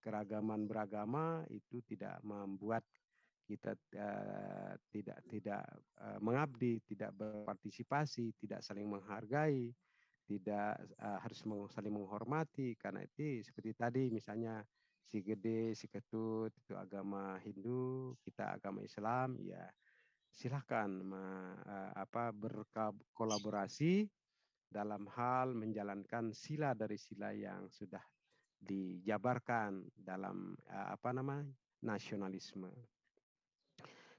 keragaman beragama itu tidak membuat kita tidak mengabdi, tidak berpartisipasi, tidak saling menghargai, tidak harus saling menghormati. Karena itu seperti tadi misalnya si Gede, si Ketut itu agama Hindu, kita agama Islam, ya silahkan berkolaborasi dalam hal menjalankan sila dari sila yang sudah dijabarkan dalam nasionalisme.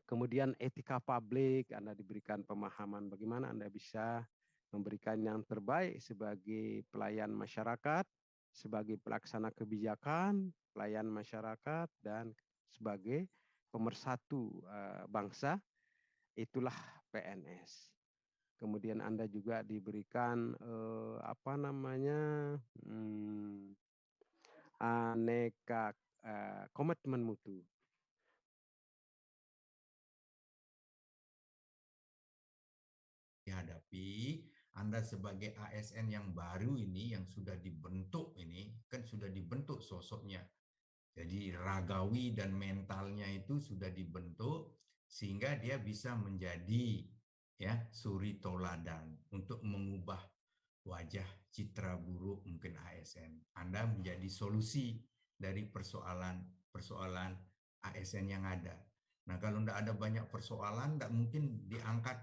Kemudian etika publik, Anda diberikan pemahaman bagaimana Anda bisa memberikan yang terbaik sebagai pelayan masyarakat, sebagai pelaksana kebijakan, pelayan masyarakat, dan sebagai pemersatu bangsa. Itulah PNS. Kemudian Anda juga diberikan aneka komitmen mutu. Dihadapi, Anda sebagai ASN yang baru ini, yang sudah dibentuk ini, kan sudah dibentuk sosoknya. Jadi ragawi dan mentalnya itu sudah dibentuk sehingga dia bisa menjadi suri toladan untuk mengubah wajah citra buruk mungkin ASN. Anda menjadi solusi dari persoalan ASN yang ada. Nah, kalau tidak ada banyak persoalan, tidak mungkin diangkat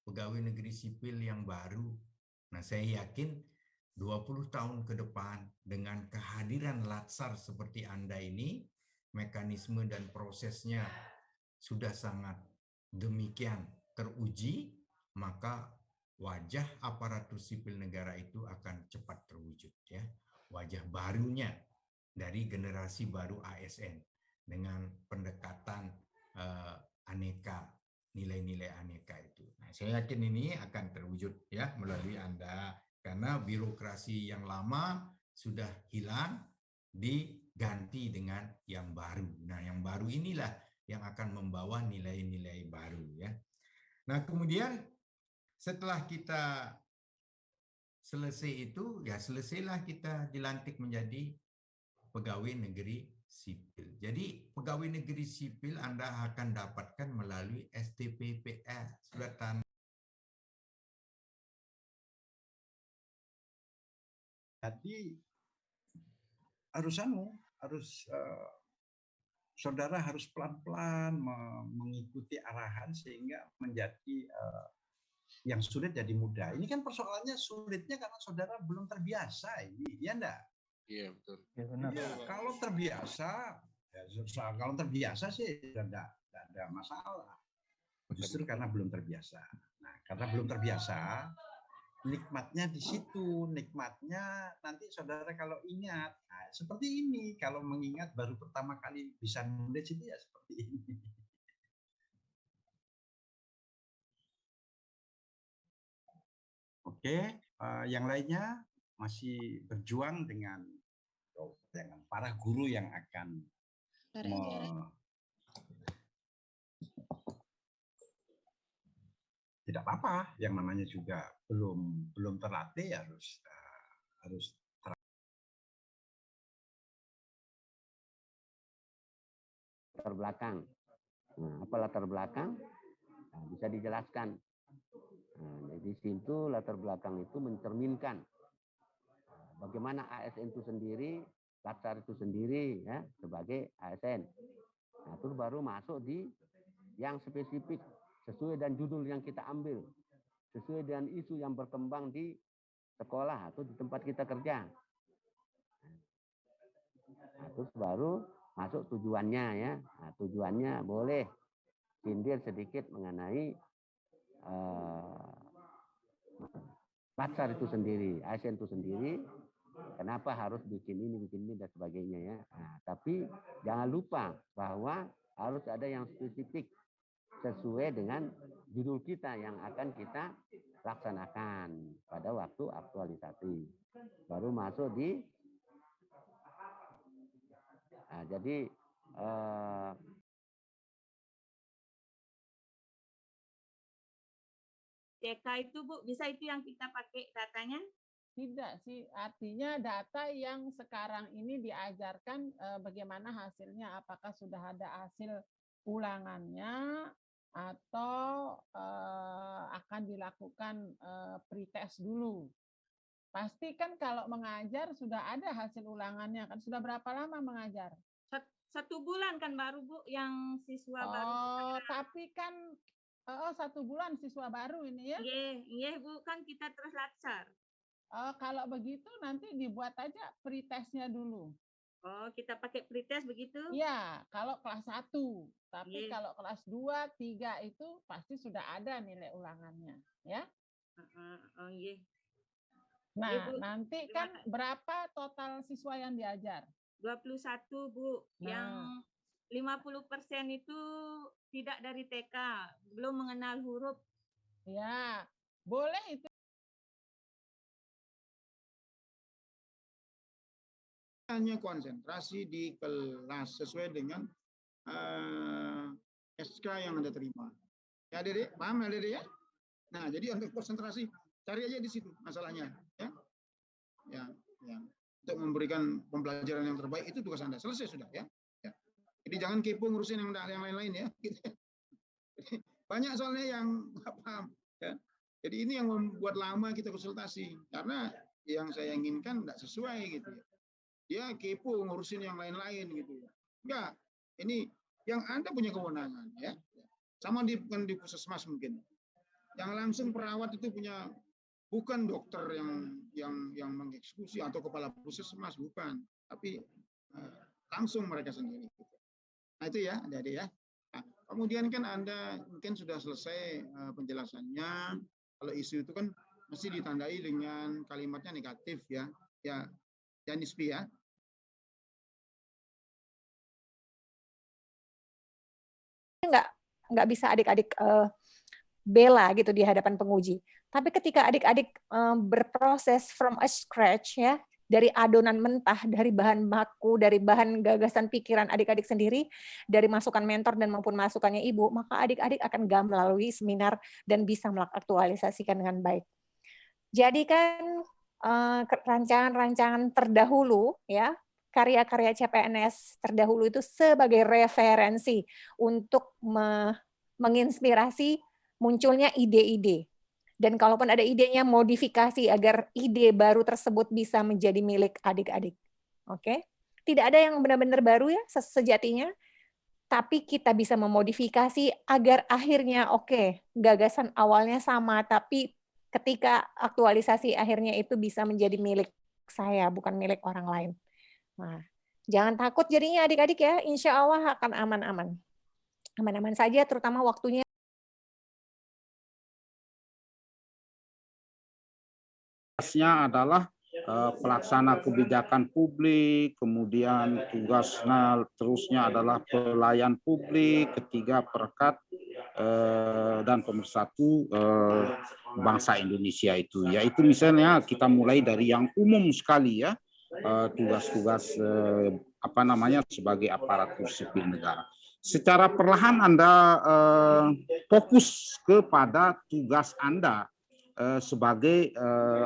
pegawai negeri sipil yang baru. Nah, saya yakin 20 tahun ke depan dengan kehadiran Latsar seperti Anda ini, mekanisme dan prosesnya sudah sangat demikian teruji, maka wajah aparatur sipil negara itu akan cepat terwujud, ya. Wajah barunya dari generasi baru ASN dengan pendekatan aneka, nilai-nilai aneka itu. Nah, saya yakin ini akan terwujud ya melalui Anda, karena birokrasi yang lama sudah hilang diganti dengan yang baru. Nah, yang baru inilah yang akan membawa nilai-nilai baru, ya. Nah, kemudian setelah kita selesai itu, ya selesailah kita dilantik menjadi pegawai negeri sipil. Jadi pegawai negeri sipil Anda akan dapatkan melalui STPPS, surat tanah. Jadi saudara harus pelan-pelan mengikuti arahan sehingga menjadi yang sulit jadi mudah. Ini kan persoalannya sulitnya karena saudara belum terbiasa ini, ya enggak? Iya, betul. Ya, benar. Ya, kalau terbiasa sih tidak ada masalah. Justru karena belum terbiasa. Nah, karena belum terbiasa, nikmatnya di situ. Nikmatnya nanti saudara kalau ingat, nah, seperti ini. Kalau mengingat baru pertama kali bisa nulis itu ya seperti ini. Oke, yang lainnya masih berjuang dengan para guru yang akan tidak apa-apa, yang namanya juga belum terlatih harus latar belakang. Nah, apa latar belakang? Nah, bisa dijelaskan. Nah, jadi situ latar belakang itu mencerminkan bagaimana ASN itu sendiri, Latsar itu sendiri ya sebagai ASN. Nah, terus baru masuk di yang spesifik sesuai dengan judul yang kita ambil, sesuai dengan isu yang berkembang di sekolah atau di tempat kita kerja. Nah, terus baru masuk tujuannya ya. Nah, tujuannya boleh sindir sedikit mengenai Latsar itu sendiri, ASN itu sendiri, kenapa harus bikin ini dan sebagainya ya. Nah, tapi jangan lupa bahwa harus ada yang spesifik sesuai dengan judul kita yang akan kita laksanakan pada waktu aktualisasi. Baru masuk di jadi TK itu Bu, bisa itu yang kita pakai datanya? Tidak sih, artinya data yang sekarang ini diajarkan bagaimana hasilnya, apakah sudah ada hasil ulangannya atau akan dilakukan pretest dulu. Pasti kan kalau mengajar sudah ada hasil ulangannya kan, sudah berapa lama mengajar? 1 bulan kan baru Bu yang siswa baru. Oh, tapi kan 1 bulan siswa baru ini ya? Iya Bu, kan kita terus laksar. Kalau begitu nanti dibuat aja pretestnya dulu. Oh, kita pakai pretest begitu? Iya, kalau kelas 1. Tapi kalau kelas 2, 3 itu pasti sudah ada nilai ulangannya, ya. Oh, iya. Nah, Bu, nanti kan berapa total siswa yang diajar? 21, Bu. Yang 50% itu tidak dari TK, belum mengenal huruf. Ya, boleh itu. Hanya konsentrasi di kelas sesuai dengan SK yang Anda terima. Ya, Dede, paham ya, Dede ya? Nah, jadi untuk konsentrasi cari aja di situ masalahnya, ya. Ya. Untuk memberikan pembelajaran yang terbaik itu tugas Anda. Selesai sudah ya. Jadi jangan kepo ngurusin yang lain-lain ya. Banyak soalnya yang nggak paham. Ya. Jadi ini yang membuat lama kita konsultasi karena yang saya inginkan nggak sesuai gitu ya. Dia kepo ngurusin yang lain-lain gitu ya. Enggak, ini yang Anda punya kewenangan ya. Sama di puskesmas mungkin. Yang langsung perawat itu punya, bukan dokter yang mengeksekusi atau kepala puskesmas, bukan, tapi langsung mereka sendiri. Nah itu ya, Adik-adik ya. Nah, kemudian kan Anda mungkin sudah selesai penjelasannya. Kalau isu itu kan mesti ditandai dengan kalimatnya negatif ya. Ya, Nispi ya. Nggak bisa adik-adik bela gitu di hadapan penguji. Tapi ketika adik-adik berproses from a scratch ya, dari adonan mentah, dari bahan baku, dari bahan gagasan pikiran adik-adik sendiri, dari masukan mentor dan maupun masukannya ibu, maka adik-adik akan melalui seminar dan bisa mengaktualisasikan dengan baik. Jadi kan rancangan-rancangan terdahulu ya, karya-karya CPNS terdahulu itu sebagai referensi untuk menginspirasi munculnya ide-ide. Dan kalaupun ada idenya, modifikasi agar ide baru tersebut bisa menjadi milik adik-adik. Oke? Tidak ada yang benar-benar baru ya sejatinya, tapi kita bisa memodifikasi agar akhirnya gagasan awalnya sama, tapi ketika aktualisasi akhirnya itu bisa menjadi milik saya, bukan milik orang lain. Nah, jangan takut jadinya adik-adik ya, insya Allah akan aman-aman. Aman-aman saja, terutama waktunya. Tugasnya adalah pelaksana kebijakan publik, kemudian tugasnya terusnya adalah pelayan publik, ketiga perekat dan pemersatu bangsa Indonesia itu. Yaitu misalnya kita mulai dari yang umum sekali ya, tugas-tugas sebagai aparatur sipil negara. Secara perlahan Anda fokus kepada tugas Anda sebagai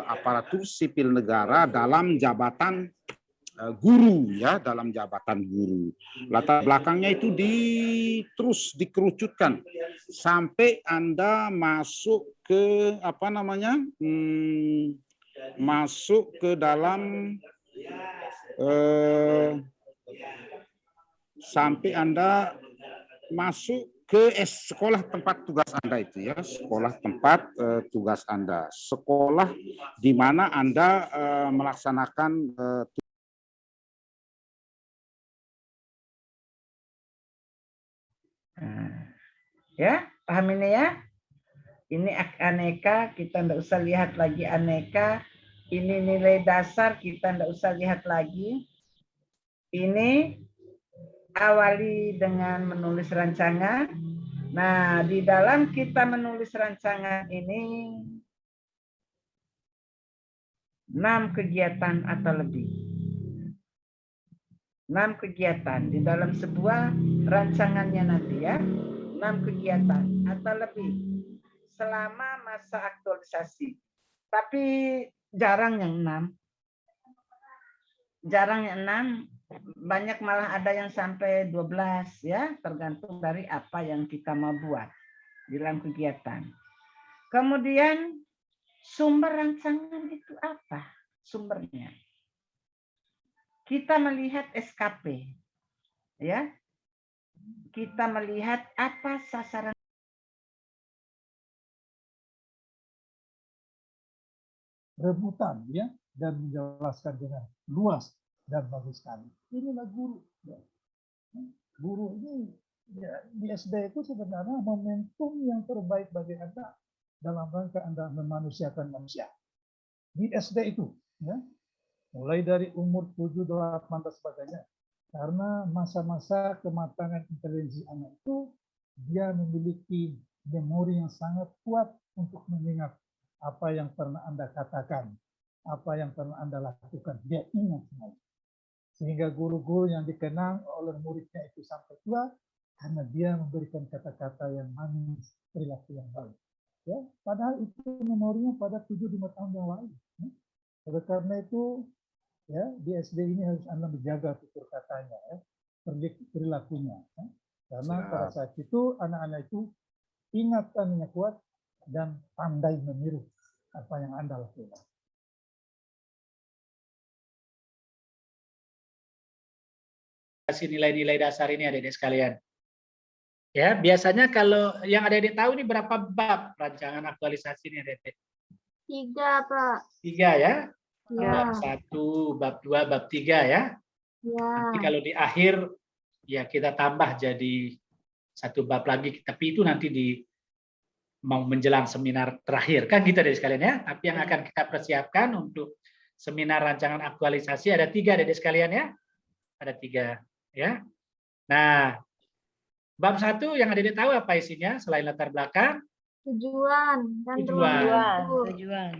aparatur sipil negara dalam jabatan guru ya, dalam jabatan guru. Latar belakangnya itu terus dikerucutkan sampai Anda masuk ke masuk ke dalam sampai Anda masuk ke sekolah tempat tugas Anda itu ya, sekolah tempat tugas Anda, sekolah di mana Anda melaksanakan ya, paham ini ya? Ini aneka, kita tidak usah lihat lagi aneka. Ini nilai dasar, kita tidak usah lihat lagi. Ini awali dengan menulis rancangan. Nah, di dalam kita menulis rancangan ini 6 kegiatan atau lebih. 6 kegiatan di dalam sebuah rancangannya nanti ya. 6 kegiatan atau lebih selama masa aktualisasi. Tapi jarang yang 6. Jarang yang 6, banyak malah ada yang sampai 12 ya, tergantung dari apa yang kita mau buat di dalam kegiatan. Kemudian sumber rancangan itu apa? Sumbernya. Kita melihat SKP. Ya. Kita melihat apa sasaran rebutan ya, dan menjelaskan dengan luas dan bagus sekali. Inilah guru. Ya. Guru ini ya, di SD itu sebenarnya momentum yang terbaik bagi Anda dalam rangka Anda memanusiakan manusia. Di SD itu, ya, mulai dari umur 7, 8 dan sebagainya. Karena masa-masa kematangan intelijensi anak itu, dia memiliki memori yang sangat kuat untuk mengingat apa yang pernah Anda katakan, apa yang pernah Anda lakukan. Dia ingat semua. Sehingga guru-guru yang dikenang oleh muridnya itu sampai tua, karena dia memberikan kata-kata yang manis, perilaku yang baik. Ya, padahal itu memorinya pada 7-5 tahun yang lalu. Ya. Oleh karena itu, ya, di SD ini harus Anda menjaga tutur katanya, ya, perilakunya. Ya. Karena pada saat itu anak-anak itu ingatannya kuat dan pandai meniru apa yang Anda lakukan. Nilai-nilai dasar ini adik-adik sekalian. Ya, biasanya kalau yang adik-adik tahu ini berapa bab rancangan aktualisasi ini adik-adik? 3, Pak. 3 ya? Ya. Bab 1, bab 2, bab 3 ya? Ya. Nanti kalau di akhir ya kita tambah jadi 1 bab lagi, tapi itu nanti di mau menjelang seminar terakhir kan gitu adik sekalian ya. Tapi yang akan kita persiapkan untuk seminar rancangan aktualisasi ada 3 adik sekalian ya. Ada 3 ya. Nah, bab 1 yang adik tahu apa isinya selain latar belakang? Tujuan. Tujuan.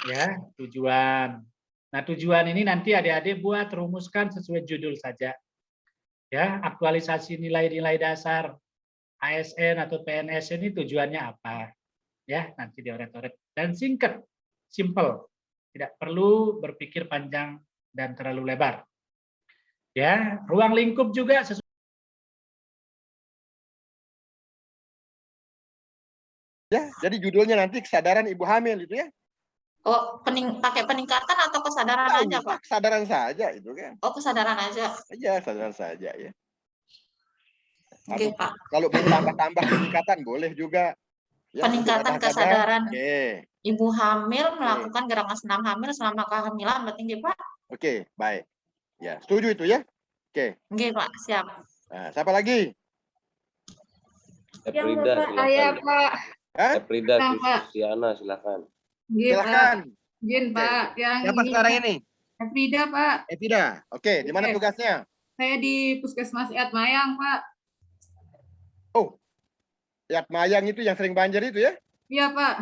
Ya, tujuan. Nah, tujuan ini nanti adik-adik buat rumuskan sesuai judul saja. Ya, aktualisasi nilai-nilai dasar ASN atau PNS ini tujuannya apa? Ya, nanti dioret-oret dan singkat, simple. Tidak perlu berpikir panjang dan terlalu lebar. Ya, ruang lingkup juga sesuai. Ya, jadi judulnya nanti kesadaran ibu hamil itu ya. Oh, pakai peningkatan atau kesadaran aja, Pak? Kesadaran saja itu kan. Oh, kesadaran aja. Iya, kesadaran saja ya. Oke, Pak. Kalau mau tambah-tambah peningkatan boleh juga. Ya, peningkatan kesadaran. Oke. Ibu hamil melakukan gerakan senam hamil selama kehamilan, berarti nggih, Pak? Oke, baik. Ya, setuju itu ya? Oke. Nggih, Pak, siap. Nah, siapa lagi? Efrida, saya, Pak. Efrida, Pak. Siana, silakan. Silakan. Izin, Pak. Yang siapa ini, sekarang ini? Efrida, Pak. Efrida. Oke, di mana tugasnya? Saya di Puskesmas Yatmayang, Pak. Oh, Yatmayang itu yang sering banjir itu ya? Iya, Pak.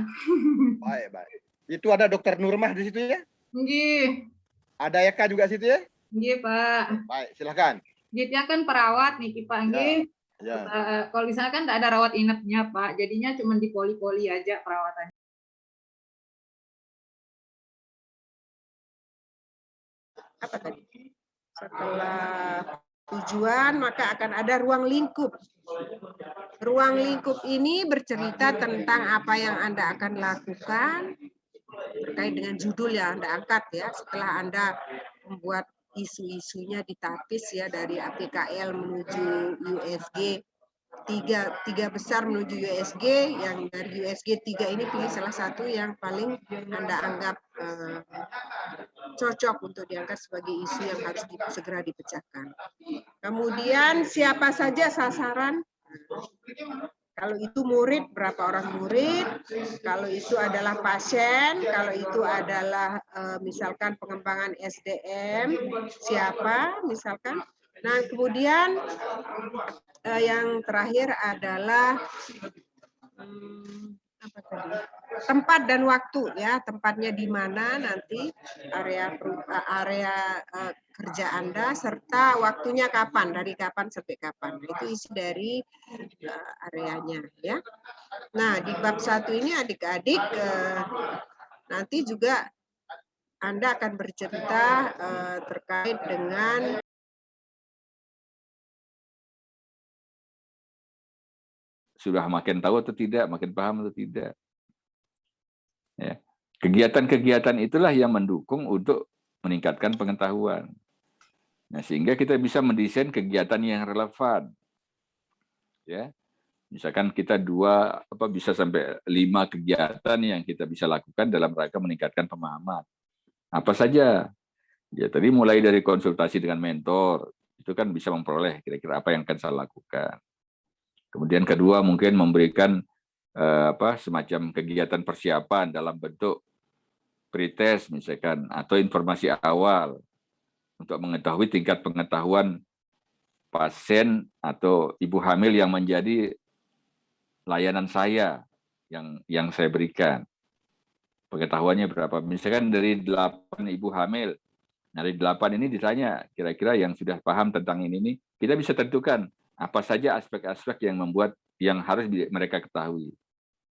Baik, baik. Itu ada Dokter Nurmah di situ ya? Nggih. Ada Eka juga situ ya? Nggih, Pak. Baik, silakan. Dia kan perawat nih, Pak. Nggih. Ya. Kalau di sana kan tidak ada rawat inapnya, Pak. Jadinya cuma di poli-poli aja perawatannya. Apa tadi? Setelah tujuan, maka akan ada ruang lingkup. Ruang lingkup ini bercerita tentang apa yang Anda akan lakukan terkait dengan judul yang Anda angkat ya. Setelah Anda membuat isu-isunya ditapis ya dari APKL menuju USG. Tiga besar menuju USG, yang dari USG 3 ini pilih salah satu yang paling Anda anggap cocok untuk diangkat sebagai isu yang harus segera dipecahkan. Kemudian siapa saja sasaran? Kalau itu murid, berapa orang murid? Kalau itu adalah pasien, kalau itu adalah misalkan pengembangan SDM, siapa misalkan? Nah, kemudian yang terakhir adalah apa tadi? Tempat dan waktu ya, tempatnya di mana nanti area kerja Anda serta waktunya kapan, dari kapan sampai kapan. Itu isi dari areanya ya. Nah, di bab 1 ini adik-adik nanti juga Anda akan bercerita terkait dengan sudah makin tahu atau tidak, makin paham atau tidak. Ya. Kegiatan-kegiatan itulah yang mendukung untuk meningkatkan pengetahuan. Nah, sehingga kita bisa mendesain kegiatan yang relevan. Ya. Misalkan kita bisa sampai 5 kegiatan yang kita bisa lakukan dalam rangka meningkatkan pemahaman. Apa saja? Ya, tadi mulai dari konsultasi dengan mentor, itu kan bisa memperoleh kira-kira apa yang akan saya lakukan. Kemudian kedua mungkin memberikan semacam kegiatan persiapan dalam bentuk pretest misalkan, atau informasi awal untuk mengetahui tingkat pengetahuan pasien atau ibu hamil yang menjadi layanan saya yang saya berikan. Pengetahuannya berapa? Misalkan dari 8 ibu hamil, dari 8 ini ditanya kira-kira yang sudah paham tentang ini, kita bisa tentukan apa saja aspek-aspek yang harus mereka ketahui.